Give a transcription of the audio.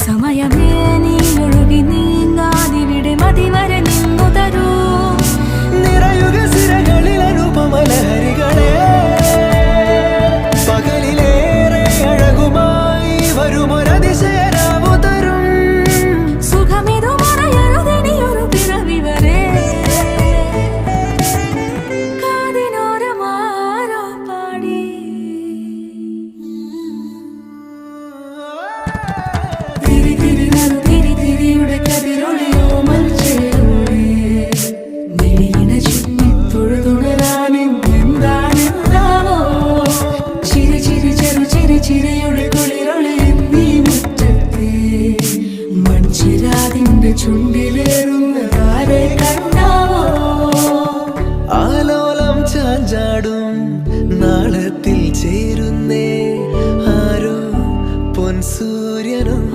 സമയമേ നീ ഒഴുകി നീങ്ങാതിവിടെ മതിവരെ നിന്നു തരൂ. നിറയുക സിരകളിൽ അനുപമലഹരികളെ, പകലിലേറെ അഴകുമായി വരുമൊരതിശയരാവു തരും. സുഖമിതു മറയരുതിനിയൊരു പിറവി വരെ. കാതിനോരമാരോ പാടി തിരി തിരി നറു തിരി തിരിയുടെ കതിരൊളിയോ മൽച്ചേരുളേ. മിഴിയിണ ചുറ്റി തൊഴുതുണരാനും എന്താണെന്താവോ. ചിരി ചിരി ചെറു ചിരി ചിരിയുടെ കുളിരൊളി നീ മുറ്റത്തെ മൺചിരാതിന്റെ ചുണ്ടിലേറുന്നതാരെ കണ്ടാവോ. ആലോലം ചാഞ്ചാടും നാളത്തിൽ ചേരുന്നേ ആരോ പൊൻസൂര്യനും.